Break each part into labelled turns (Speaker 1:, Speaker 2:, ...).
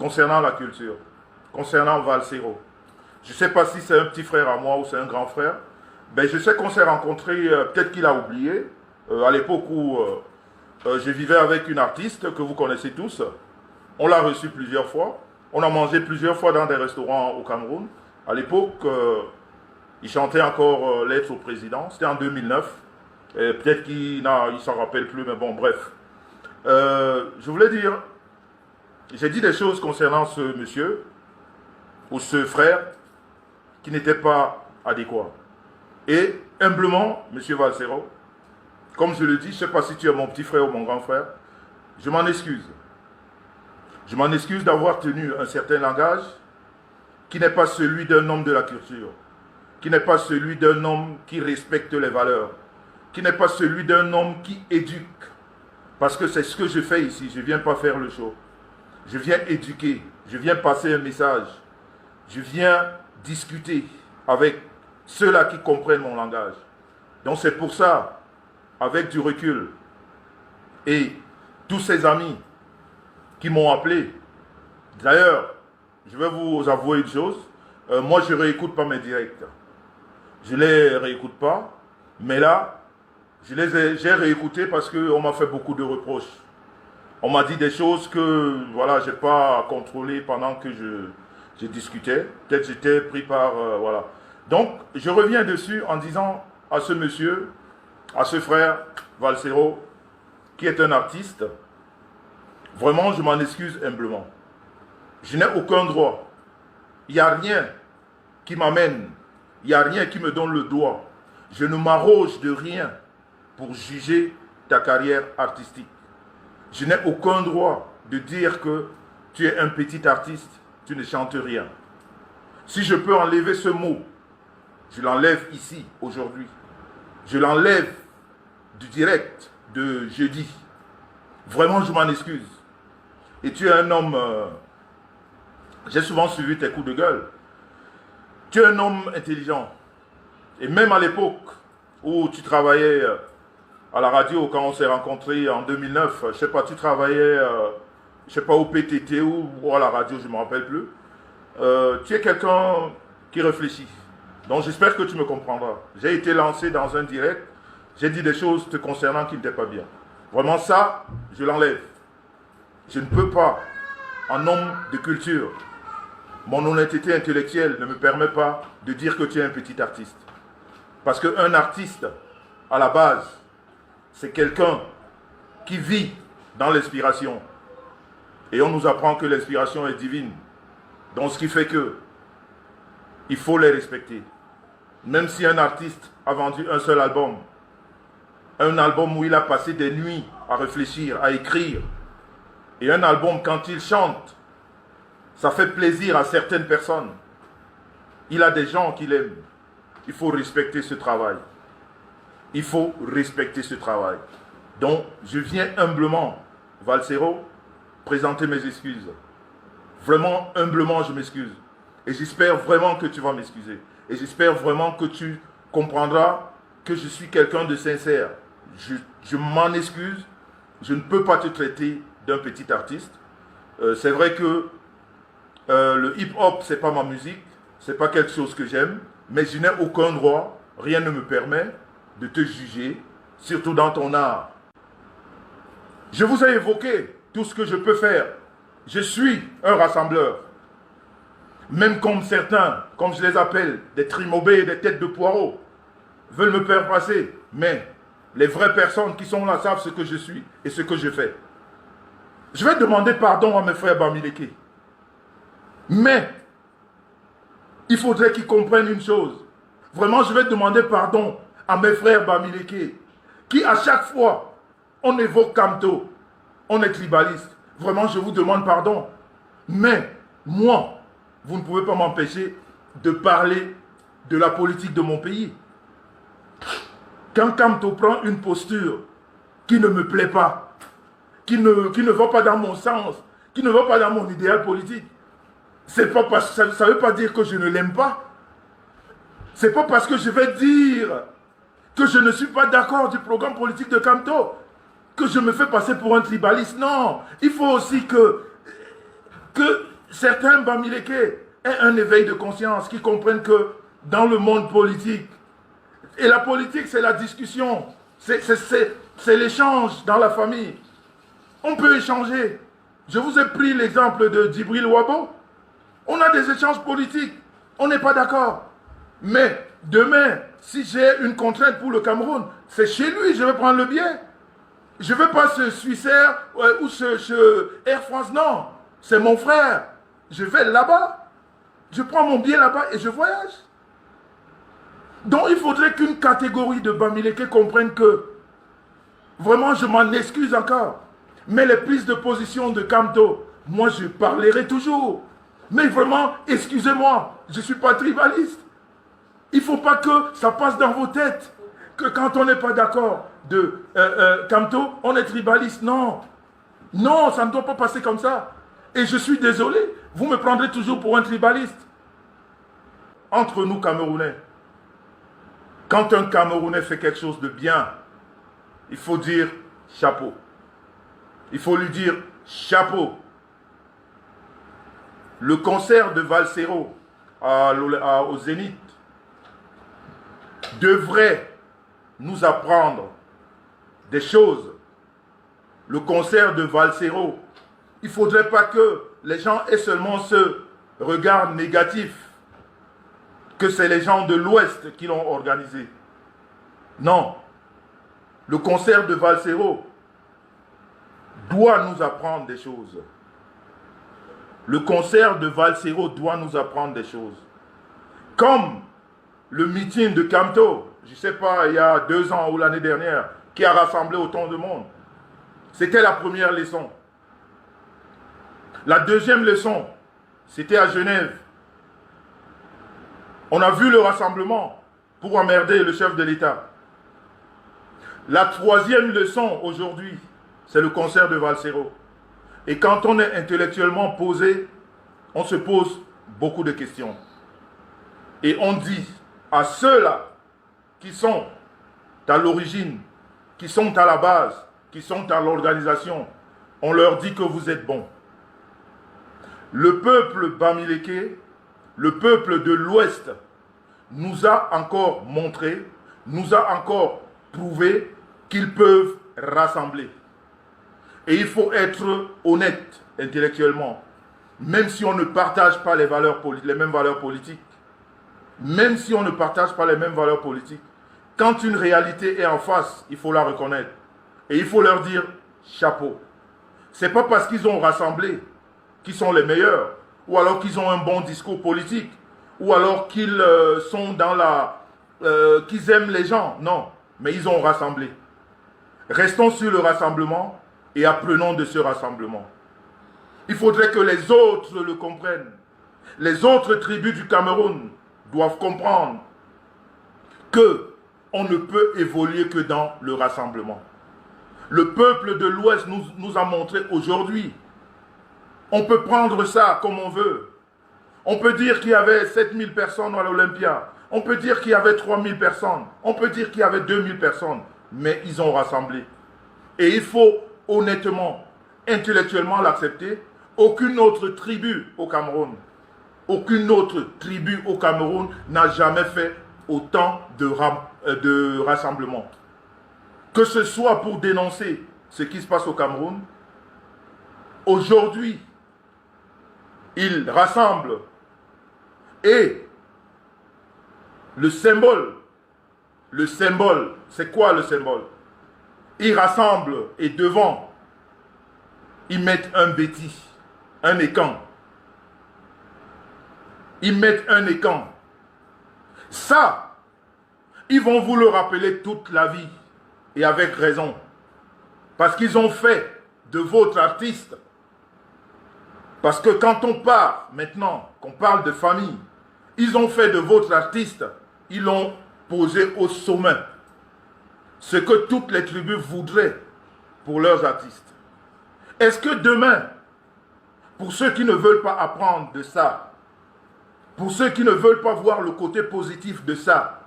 Speaker 1: concernant la culture, concernant Valsero. Je ne sais pas si c'est un petit frère à moi ou c'est un grand frère. Ben, je sais qu'on s'est rencontrés, peut-être qu'il a oublié, à l'époque où je vivais avec une artiste que vous connaissez tous. On l'a reçue plusieurs fois. On a mangé plusieurs fois dans des restaurants au Cameroun. À l'époque, il chantait encore Lettre au président. C'était en 2009. Peut-être qu'il ne s'en rappelle plus, mais bon, bref. Je voulais dire, j'ai dit des choses concernant ce monsieur ou ce frère qui n'étaient pas adéquats. Et humblement, monsieur Valsero, comme je le dis, je ne sais pas si tu es mon petit frère ou mon grand frère, je m'en excuse. Je m'en excuse d'avoir tenu un certain langage qui n'est pas celui d'un homme de la culture, qui n'est pas celui d'un homme qui respecte les valeurs, qui n'est pas celui d'un homme qui éduque. Parce que c'est ce que je fais ici, je ne viens pas faire le show. Je viens éduquer, je viens passer un message, je viens discuter avec ceux-là qui comprennent mon langage. Donc c'est pour ça, avec du recul, et tous ces amis qui m'ont appelé, d'ailleurs, je vais vous avouer une chose, moi je ne réécoute pas mes directs. Je ne les réécoute pas, mais là, j'ai réécouté parce qu'on m'a fait beaucoup de reproches. On m'a dit des choses que voilà, je n'ai pas contrôlées pendant que je discutais. Peut-être j'étais pris par... voilà. Donc, je reviens dessus en disant à ce monsieur, à ce frère Valsero, qui est un artiste, vraiment, je m'en excuse humblement. Je n'ai aucun droit. Il n'y a rien qui m'amène. Il n'y a rien qui me donne le droit. Je ne m'arroge de rien pour juger ta carrière artistique. Je n'ai aucun droit de dire que tu es un petit artiste, tu ne chantes rien. Si je peux enlever ce mot, je l'enlève ici, aujourd'hui. Je l'enlève du direct de jeudi. Vraiment, je m'en excuse. Et tu es un homme... j'ai souvent suivi tes coups de gueule. Tu es un homme intelligent. Et même à l'époque où tu travaillais à la radio, quand on s'est rencontrés en 2009, je ne sais pas, tu travaillais, je ne sais pas, au PTT ou à la radio, je ne me rappelle plus. Tu es quelqu'un qui réfléchit. Donc j'espère que tu me comprendras. J'ai été lancé dans un direct, j'ai dit des choses te concernant qui n'étaient pas bien. Vraiment ça, je l'enlève. Je ne peux pas, en homme de culture, mon honnêteté intellectuelle ne me permet pas de dire que tu es un petit artiste. Parce qu'un artiste, à la base, c'est quelqu'un qui vit dans l'inspiration. Et on nous apprend que l'inspiration est divine. Donc ce qui fait que il faut les respecter. Même si un artiste a vendu un seul album, un album où il a passé des nuits à réfléchir, à écrire, et un album quand il chante, ça fait plaisir à certaines personnes. Il a des gens qui l'aiment. Il faut respecter ce travail. Il faut respecter ce travail. Donc, je viens humblement, Valsero, présenter mes excuses. Vraiment, humblement, je m'excuse. Et j'espère vraiment que tu vas m'excuser. Et j'espère vraiment que tu comprendras que je suis quelqu'un de sincère. Je m'en excuse. Je ne peux pas te traiter d'un petit artiste. C'est vrai que le hip-hop, ce n'est pas ma musique. Ce n'est pas quelque chose que j'aime. Mais je n'ai aucun droit. Rien ne me permet de te juger, surtout dans ton art. Je vous ai évoqué tout ce que je peux faire. Je suis un rassembleur. Même comme certains, comme je les appelle, des trimobés et des têtes de poireaux, veulent me faire passer. Mais les vraies personnes qui sont là savent ce que je suis et ce que je fais. Je vais demander pardon à mes frères Bamileke. Mais, il faudrait qu'ils comprennent une chose. Vraiment, je vais demander pardon à mes frères Bamileke, qui à chaque fois, on évoque Kamto, on est tribaliste. Vraiment, je vous demande pardon. Mais, moi, vous ne pouvez pas m'empêcher de parler de la politique de mon pays. Quand Kamto prend une posture qui ne me plaît pas, qui ne va pas dans mon sens, qui ne va pas dans mon idéal politique, c'est pas parce, ça ne veut pas dire que je ne l'aime pas. C'est pas parce que je vais dire que je ne suis pas d'accord du programme politique de Kamto que je me fais passer pour un tribaliste. Non, il faut aussi que certains Bamileke aient un éveil de conscience, qui comprennent que dans le monde politique, et la politique c'est la discussion, c'est l'échange dans la famille. On peut échanger. Je vous ai pris l'exemple de Djibril Wabo. On a des échanges politiques. On n'est pas d'accord. Mais demain, si j'ai une contrainte pour le Cameroun, c'est chez lui, je vais prendre le billet. Je ne veux pas ce Swissair ou ce Air France, non. C'est mon frère. Je vais là-bas. Je prends mon billet là-bas et je voyage. Donc il faudrait qu'une catégorie de Bamileke comprenne que, vraiment je m'en excuse encore, mais les prises de position de Kamto, moi je parlerai toujours. Mais vraiment, excusez-moi, je ne suis pas tribaliste. Il ne faut pas que ça passe dans vos têtes, que quand on n'est pas d'accord de Kamto, on est tribaliste. Non, non, ça ne doit pas passer comme ça. Et je suis désolé, vous me prendrez toujours pour un tribaliste. Entre nous Camerounais, quand un Camerounais fait quelque chose de bien, il faut dire chapeau. Il faut lui dire chapeau. Le concert de Valsero au Zénith devrait nous apprendre des choses. Le concert de Valsero, il ne faudrait pas que les gens aient seulement ce regard négatif, que c'est les gens de l'Ouest qui l'ont organisé. Non. Le concert de Valsero doit nous apprendre des choses. Le concert de Valsero doit nous apprendre des choses. Comme le meeting de Kamto, je ne sais pas, il y a 2 ans ou l'année dernière, qui a rassemblé autant de monde. C'était la première leçon. La deuxième leçon, c'était à Genève. On a vu le rassemblement pour emmerder le chef de l'État. La troisième leçon aujourd'hui, c'est le concert de Valsero. Et quand on est intellectuellement posé, on se pose beaucoup de questions. Et on dit à ceux-là qui sont à l'origine, qui sont à la base, qui sont à l'organisation, on leur dit que vous êtes bons. Le peuple Bamileke, le peuple de l'Ouest, nous a encore montré, nous a encore prouvé qu'ils peuvent rassembler. Et il faut être honnête intellectuellement. Même si on ne partage pas les mêmes valeurs politiques, même si on ne partage pas les mêmes valeurs politiques, quand une réalité est en face, il faut la reconnaître. Et il faut leur dire chapeau. Ce n'est pas parce qu'ils ont rassemblé qu'ils sont les meilleurs, ou alors qu'ils ont un bon discours politique, ou alors qu'ils sont dans qu'ils aiment les gens. Non, mais ils ont rassemblé. Restons sur le rassemblement et apprenons de ce rassemblement. Il faudrait que les autres le comprennent. Les autres tribus du Cameroun doivent comprendre que on ne peut évoluer que dans le rassemblement. Le peuple de l'Ouest nous a montré aujourd'hui. On peut prendre ça comme on veut. On peut dire qu'il y avait 7000 personnes à l'Olympia. On peut dire qu'il y avait 3000 personnes. On peut dire qu'il y avait 2000 personnes. Mais ils ont rassemblé. Et il faut honnêtement, intellectuellement l'accepter. Aucune autre tribu au Cameroun, aucune autre tribu au Cameroun n'a jamais fait autant de rassemblements. Que ce soit pour dénoncer ce qui se passe au Cameroun, aujourd'hui, ils rassemblent. Et le symbole, c'est quoi le symbole? Ils rassemblent et devant, ils mettent un bétis, un écan. Ils mettent un écan. Ça, ils vont vous le rappeler toute la vie. Et avec raison. Parce qu'ils ont fait de votre artiste. Parce que quand on parle, maintenant, qu'on parle de famille, ils ont fait de votre artiste, ils l'ont posé au sommet. Ce que toutes les tribus voudraient pour leurs artistes. Est-ce que demain, pour ceux qui ne veulent pas apprendre de ça, pour ceux qui ne veulent pas voir le côté positif de ça,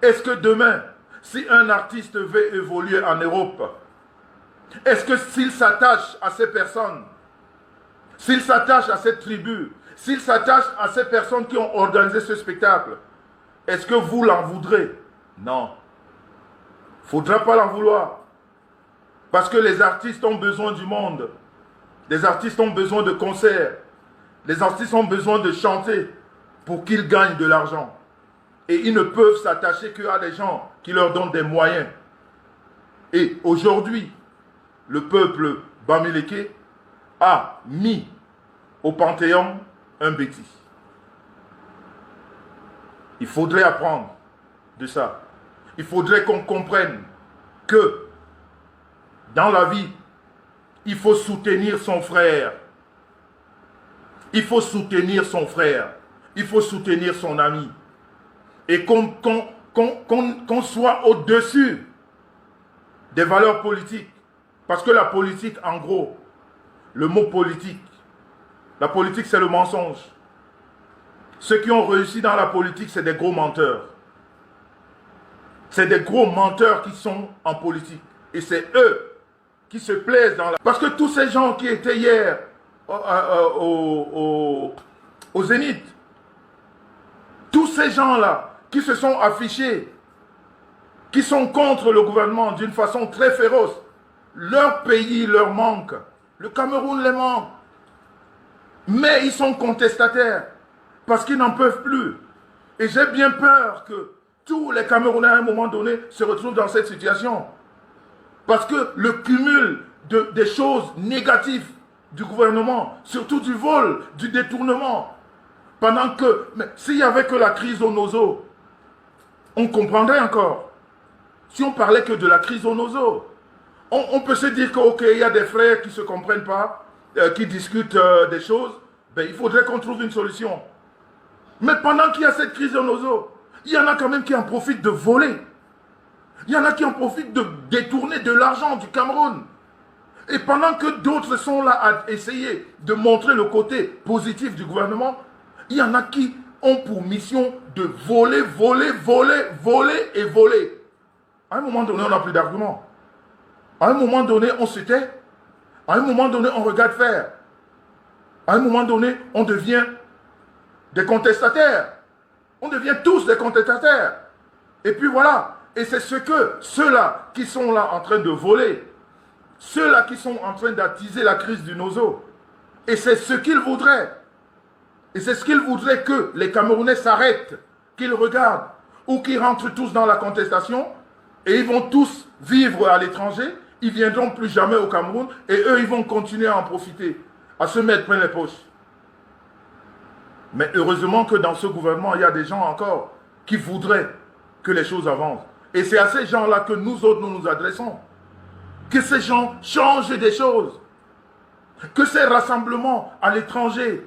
Speaker 1: est-ce que demain, si un artiste veut évoluer en Europe, est-ce que s'il s'attache à ces personnes, s'il s'attache à cette tribu, s'il s'attache à ces personnes qui ont organisé ce spectacle, est-ce que vous l'en voudrez? Non. Il ne faudra pas l'en vouloir. Parce que les artistes ont besoin du monde. Les artistes ont besoin de concerts. Les artistes ont besoin de chanter pour qu'ils gagnent de l'argent. Et ils ne peuvent s'attacher qu'à des gens qui leur donnent des moyens. Et aujourd'hui, le peuple bamileke a mis au Panthéon un bêtis. Il faudrait apprendre de ça. Il faudrait qu'on comprenne que dans la vie, il faut soutenir son frère. Il faut soutenir son frère. Il faut soutenir son ami. Et qu'on soit au-dessus des valeurs politiques. Parce que la politique, en gros, le mot politique, la politique c'est le mensonge. Ceux qui ont réussi dans la politique, c'est des gros menteurs. C'est des gros menteurs qui sont en politique. Et c'est eux qui se plaisent dans la... Parce que tous ces gens qui étaient hier au Zénith, tous ces gens-là qui se sont affichés, qui sont contre le gouvernement d'une façon très féroce, leur pays leur manque. Le Cameroun les manque. Mais ils sont contestataires parce qu'ils n'en peuvent plus. Et j'ai bien peur que tous les Camerounais à un moment donné se retrouvent dans cette situation. Parce que le cumul des choses négatives du gouvernement, surtout du vol, du détournement, pendant que, mais s'il n'y avait que la crise au Nozo, on comprendrait encore. Si on parlait que de la crise au Nozo, on peut se dire qu'il y a des frères qui ne se comprennent pas, qui discutent des choses, ben, il faudrait qu'on trouve une solution. Mais pendant qu'il y a cette crise au Nozo, il y en a quand même qui en profitent de voler. Il y en a qui en profitent de détourner de l'argent du Cameroun. Et pendant que d'autres sont là à essayer de montrer le côté positif du gouvernement, il y en a qui ont pour mission de voler, voler, voler, voler et voler. À un moment donné, on n'a plus d'arguments. À un moment donné, on se tait. À un moment donné, on regarde faire. À un moment donné, on devient des contestataires. On devient tous des contestataires. Et puis voilà. Et c'est ce que ceux-là qui sont là en train de voler, ceux-là qui sont en train d'attiser la crise du Nozo, et c'est ce qu'ils voudraient. Et c'est ce qu'ils voudraient que les Camerounais s'arrêtent, qu'ils regardent, ou qu'ils rentrent tous dans la contestation, et ils vont tous vivre à l'étranger, ils ne viendront plus jamais au Cameroun, et eux, ils vont continuer à en profiter, à se mettre plein les poches. Mais heureusement que dans ce gouvernement, il y a des gens encore qui voudraient que les choses avancent. Et c'est à ces gens-là que nous autres, nous nous adressons. Que ces gens changent des choses. Que ces rassemblements à l'étranger,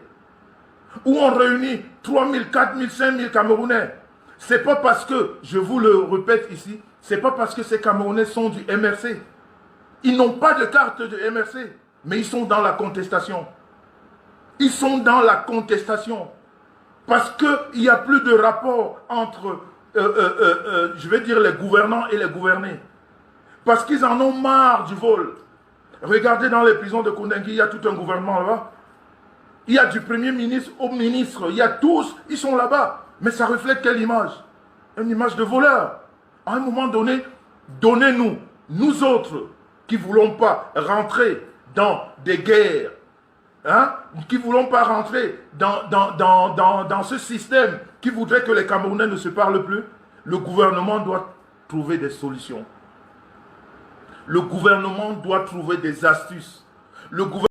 Speaker 1: où on réunit 3 000, 4 000, 5 000 Camerounais, c'est pas parce que, je vous le répète ici, c'est pas parce que ces Camerounais sont du MRC. Ils n'ont pas de carte de MRC, mais ils sont dans la contestation. Ils sont dans la contestation. Parce qu'il n'y a plus de rapport entre, je vais dire, les gouvernants et les gouvernés. Parce qu'ils en ont marre du vol. Regardez dans les prisons de Kondengui, il y a tout un gouvernement là-bas. Il y a du premier ministre au ministre, il y a tous, ils sont là-bas. Mais ça reflète quelle image? Une image de voleur. À un moment donné, donnez-nous, nous autres, qui ne voulons pas rentrer dans des guerres, hein, qui ne voulons pas rentrer dans ce système qui voudrait que les Camerounais ne se parlent plus, le gouvernement doit trouver des solutions. Le gouvernement doit trouver des astuces. Le gouvernement